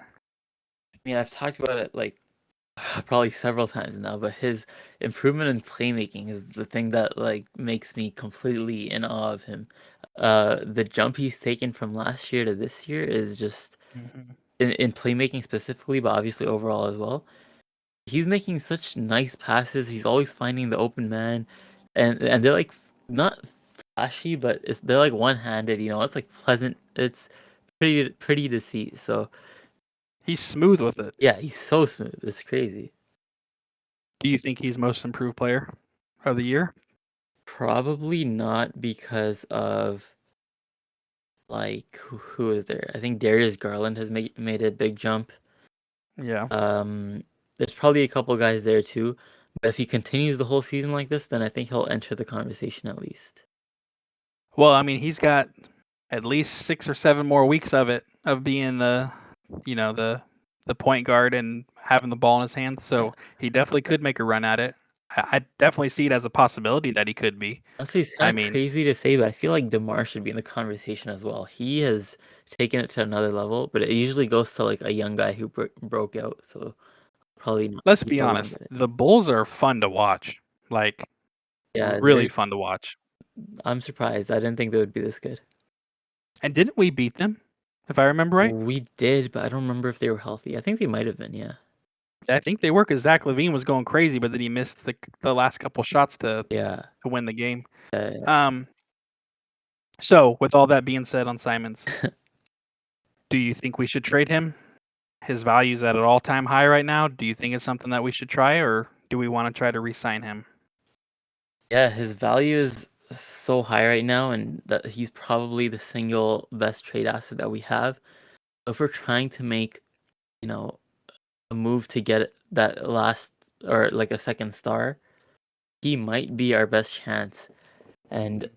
I mean, I've talked about it like probably several times now, but his improvement in playmaking is the thing that like makes me completely in awe of him. The jump he's taken from last year to this year is just Mhm. in playmaking specifically, but obviously overall as well. He's making such nice passes. He's always finding the open man, and they're like not flashy, but they're like one-handed. You know, it's like pleasant. It's pretty to see. So He's smooth with it. yeah, he's so smooth. It's crazy. Do you think he's most improved player of the year? Probably not because of like who is there? I think Darius Garland has made a big jump. Yeah. There's probably a couple guys there too, but if he continues the whole season like this, then I think he'll enter the conversation at least. Well, I mean, he's got at least 6 or 7 more weeks of being the point guard and having the ball in his hands. Yeah. So he definitely could make a run at it. I definitely see it as a possibility that he could be. Honestly, it's I kind of mean, crazy to say, but I feel like DeMar should be in the conversation as well. He has taken it to another level, but it usually goes to like a young guy who broke out. So probably not. let's He be probably won't honest. get it. The Bulls are fun to watch. Like, Yeah, really fun to watch. I'm surprised. I didn't think they would be this good. And didn't we beat them if I remember right. We did, but I don't remember if they were healthy. I think they might have been, yeah. I think they were because Zach LaVine was going crazy, but then he missed the last couple shots to Yeah. win the game. Yeah. So with all that being said on Simons, do you think we should trade him? His value's at an all-time high right now. Do you think it's something that we should try, or do we want to try to re-sign him? Yeah, his value is so high right now, and that he's probably the single best trade asset that we have. If we're trying to make, a move to get that last or like a second star, he might be our best chance. And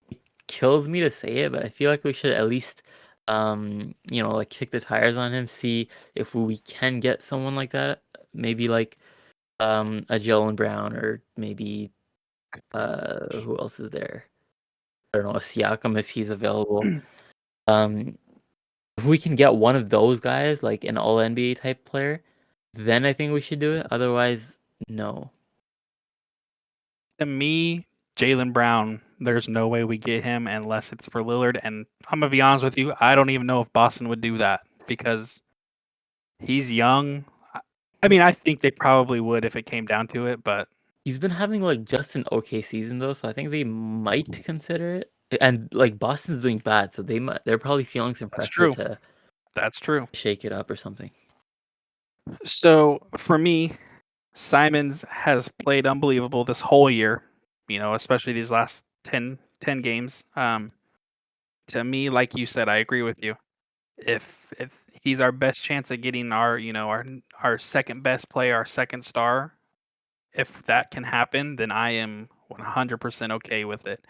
it kills me to say it, but I feel like we should at least, like kick the tires on him, see if we can get someone like that. Maybe like a Jalen Brown, or maybe who else is there? I don't know, a Siakam if he's available. If we can get one of those guys, like an all NBA type player, then I think we should do it. Otherwise, no. To me, Jalen Brown, there's no way we get him unless it's for Lillard. And I'm gonna be honest with you, I don't even know if Boston would do that because he's young. I mean, I think they probably would if it came down to it, but He's been having like just an okay season though, so I think they might consider it. And like Boston's doing bad, so they're probably feeling some that's pressure true. to That's true. shake it up or something. So for me, Simons has played unbelievable this whole year, especially these last 10 games. To me, like you said, I agree with you. If he's our best chance at getting our second best player, our second star, if that can happen, then I am 100% okay with it.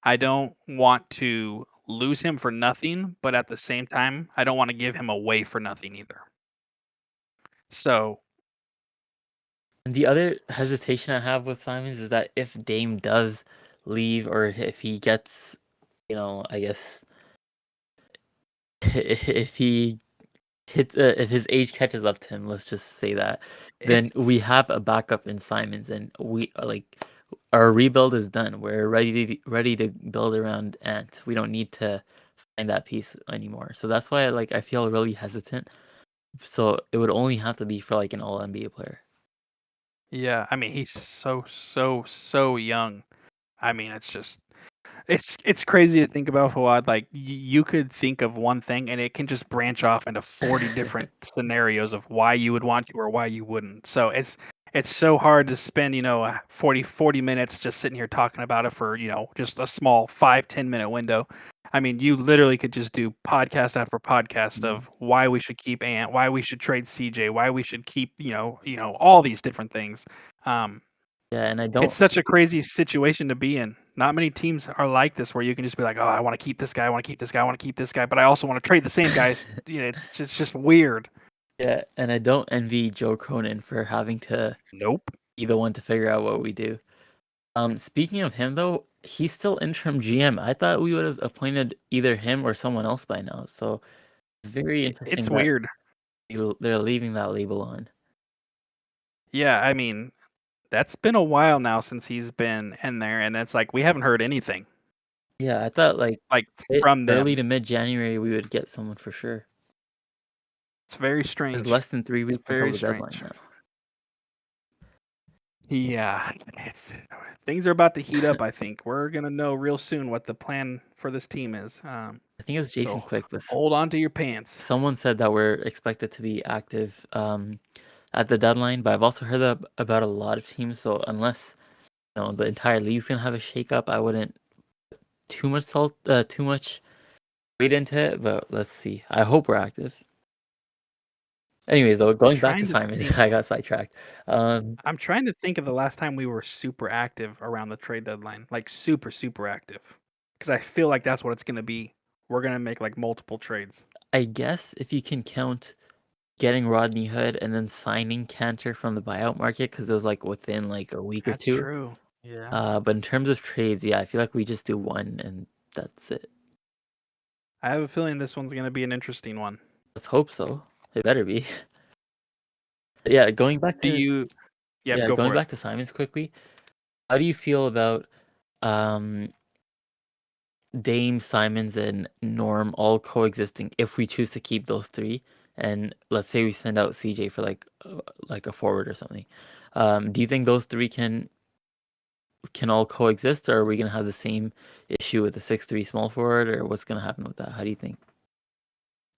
I don't want to lose him for nothing, but at the same time, I don't want to give him away for nothing either. So, And the other hesitation I have with Simons is that if Dame does leave, or if he gets, I guess if he if his age catches up to him, let's just say that, then it's we have a backup in Simons, and we our rebuild is done. We're ready to build around Ant. We don't need to find that piece anymore. So that's why I feel really hesitant. So it would only have to be for like an all NBA player. yeah, I mean, he's so young. I mean, it's crazy to think about, Fawad. Like you could think of one thing and it can just branch off into 40 different scenarios of why you would want to or why you wouldn't. So it's so hard to spend 40 minutes just sitting here talking about it for just a small 5-10 minute window. I mean, you literally could just do podcast after podcast of why we should keep Ant, why we should trade CJ, why we should keep all these different things. Yeah, and I It's don't. such a crazy situation to be in. Not many teams are like this where you can just be like, "Oh, I want to keep this guy, I want to keep this guy, I want to keep this guy," but I also want to trade the same guys. It's just weird. Yeah, and I don't envy Joe Cronin for having to Nope. be the one to figure out what we do. Speaking of him though, he's still interim GM. I thought we would have appointed either him or someone else by now. So it's very interesting It's that weird. they're leaving that label on. Yeah, I mean, that's been a while now since he's been in there, and it's like we haven't heard anything Yeah, I thought like from early them. to mid-January we would get someone for sure. It's very There's strange. less than 3 It's weeks until very the deadline strange. now. Yeah, things are about to heat up. I think we're gonna know real soon what the plan for this team is. I think it was Jason So Quick, but hold on to your pants. someone said that we're expected to be active at the deadline, but I've also heard that about a lot of teams. So unless the entire league's gonna have a shakeup, I wouldn't put too much weight into it. But let's see. I hope we're active. Anyways, though, going back to Trying to Simons, think. I got sidetracked. I'm trying to think of the last time we were super active around the trade deadline, like super active, because I feel like that's what it's gonna be. We're gonna make like multiple trades. I guess if you can count getting Rodney Hood and then signing Cantor from the buyout market, because it was like within like a week or That's two. true. Yeah. But in terms of trades, yeah, I feel like we just do one and that's it. I have a feeling this one's gonna be an interesting one. Let's hope so. It better be. But yeah, going back Do to you? Yeah, go going for it. back to Simons quickly. How do you feel about Dame, Simons, and Norm all coexisting if we choose to keep those three. And let's say we send out CJ for like a forward or something. Do you think those three can all coexist, or are we gonna have the same issue with the 6'3" small forward, or what's gonna happen with that? How do you think?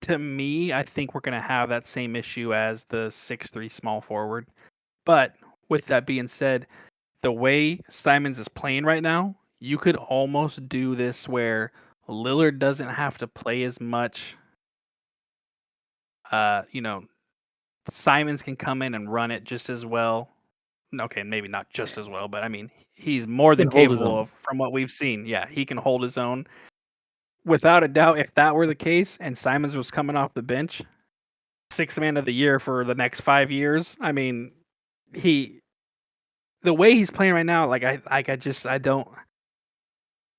To me, I think we're going to have that same issue as the 6'3" small forward. But with that being said, the way Simons is playing right now, you could almost do this where Lillard doesn't have to play as much. You know, Simons can come in and run it just as well. Okay, maybe not just as well, but I mean, he's more He than can hold his capable own. of, from what we've seen. Yeah, he can hold his own. Without a doubt, if that were the case and Simons was coming off the bench, sixth man of the year for the next 5 years, I mean, he the way he's playing right now, I don't.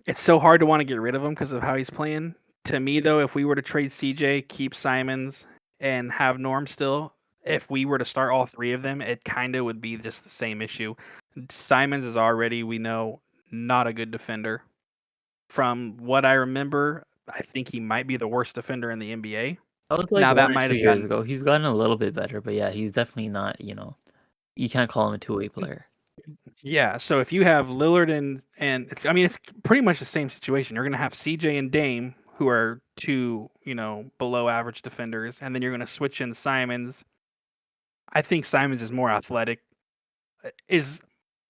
It's so hard to want to get rid of him because of how he's playing. To me, though, if we were to trade CJ, keep Simons, and have Norm still, if we were to start all three of them, it kind of would be just the same issue. Simons is already, we know, not a good defender. From what I remember, I think he might be the worst defender in the NBA. That was like Now that one or might two have years gotten ago. He's gotten a little bit better, but yeah, he's definitely not. You can't call him a two-way player. yeah. So if you have Lillard and it's pretty much the same situation. You're gonna have CJ and Dame, who are two below average defenders, and then you're gonna switch in Simons. I think Simons is more athletic, is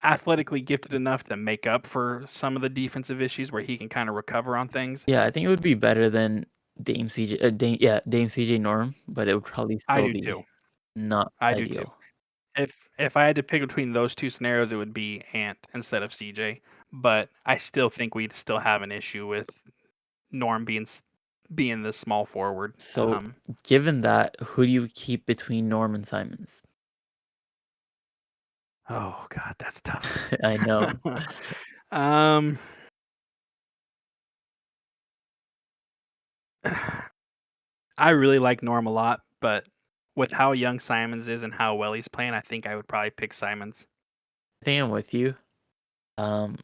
athletically gifted enough to make up for some of the defensive issues where he can kind of recover on things. Yeah, I think it would be better than Dame CJ. Dame CJ Norm, but it would probably I still do be too. not I do too. ideal. If I had to pick between those two scenarios, it would be Ant instead of CJ. But I still think we'd still have an issue with Norm being the small forward. So, given that, who do you keep between Norm and Simons? Oh God, that's tough. I know. um, I really like Norm a lot, but with how young Simons is and how well he's playing, I think I would probably pick Simons. I think I'm with you. Um,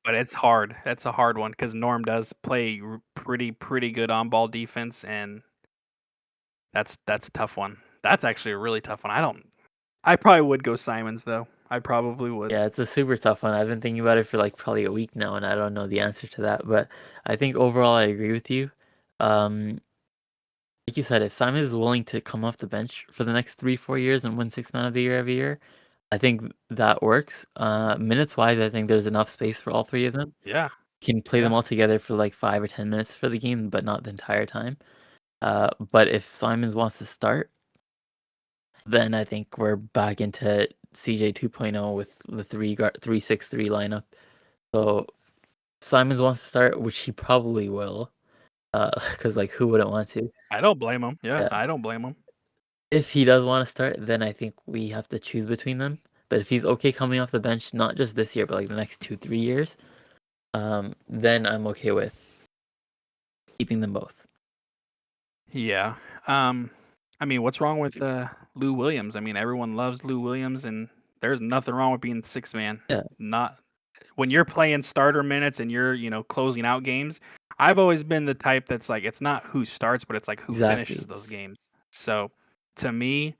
But it's hard. That's a hard one because Norm does play pretty good on ball defense, and that's a tough one. That's actually a really tough one. I probably would go Simons though. I probably would. yeah, it's a super tough one. I've been thinking about it for like probably a week now, and I don't know the answer to that. But I think overall, I agree with you. Um, like you said, if Simon is willing to come off the bench for the next 3-4 years and win Sixth Man of the Year every year, I think that works. Minutes wise, I think there's enough space for all three of them. Yeah. Can play them Yeah. all together for like 5 or 10 minutes for the game, but not the entire time. But if Simons wants to start, then I think we're back into CJ 2.0 with the 3-6-3 lineup. So Simons wants to start, which he probably will, because like who wouldn't want to? I don't blame him. Yeah, Yeah. I don't blame him. If he does want to start, then I think we have to choose between them. But if he's okay coming off the bench, not just this year, but like the next 2-3 years, then I'm okay with keeping them both. Yeah. I mean, what's wrong with Lou Williams? I mean, everyone loves Lou Williams, and there's nothing wrong with being six man. Yeah. Not when you're playing starter minutes and you're closing out games. I've always been the type that's like it's not who starts, but it's like who Exactly. finishes those games. So to me,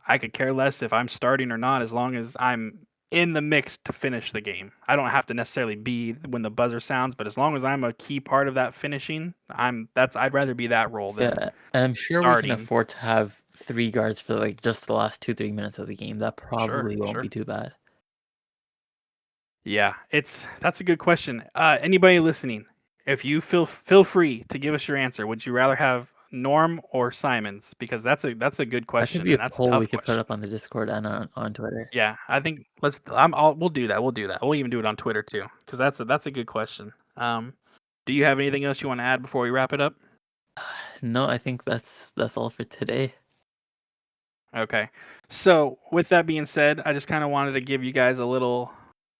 I could care less if I'm starting or not, as long as I'm in the mix to finish the game. I don't have to necessarily be when the buzzer sounds, but as long as I'm a key part of that finishing, I'd rather be that role than Yeah, and I'm sure we can starting. afford to have 3 guards for like just the last 2-3 minutes of the game. That probably won't Sure. be too bad. Yeah, that's a good question. Anybody listening, if you feel free to give us your answer. Would you rather have Norm or Simons? Because that's a good That could question, be a and that's a poll we tough could put question. up on the Discord and on Twitter. Yeah, I think we'll do that. We'll do that. We'll even do it on Twitter too, because that's a good question. Do you have anything else you want to add before we wrap it up? No, I think that's all for today. Okay. So with that being said, I just kind of wanted to give you guys a little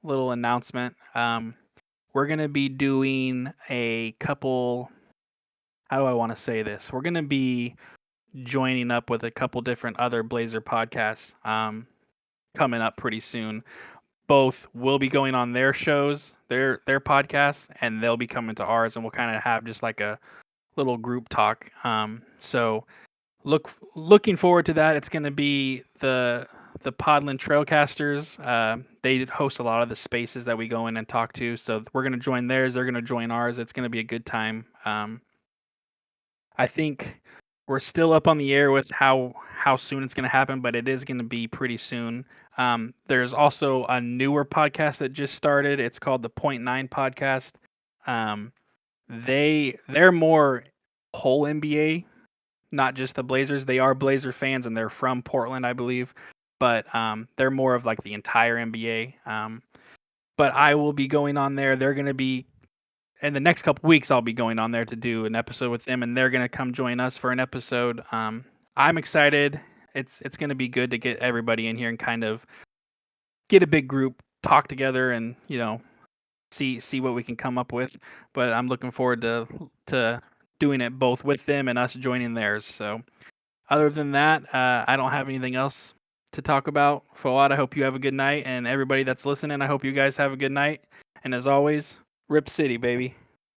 announcement. We're gonna be doing a couple. How do I want to say this? We're gonna be joining up with a couple different other Blazer podcasts coming up pretty soon. both will be going on their shows, their podcasts, and they'll be coming to ours, and we'll kind of have just like a little group talk. So looking forward to that. It's going to be the Podland Trailcasters. They host a lot of the spaces that we go in and talk to. So we're going to join theirs. They're going to join ours. It's going to be a good time. I think we're still up on the air with how soon it's going to happen, but it is going to be pretty soon. There's also a newer podcast that just started. It's called the Point Nine Podcast. They're more whole NBA, not just the Blazers. They are Blazer fans and they're from Portland, I believe, but they're more of like the entire NBA. But I will be going on there. They're going to be in the next couple weeks. I'll be going on there to do an episode with them, and they're going to come join us for an episode. I'm excited. It's going to be good to get everybody in here and kind of get a big group, talk together, and see what we can come up with. But I'm looking forward to doing it both with them and us joining theirs. So other than that, I don't have anything else to talk about. Fawad, I hope you have a good night, and everybody that's listening, I hope you guys have a good night. And as always, Rip City, baby.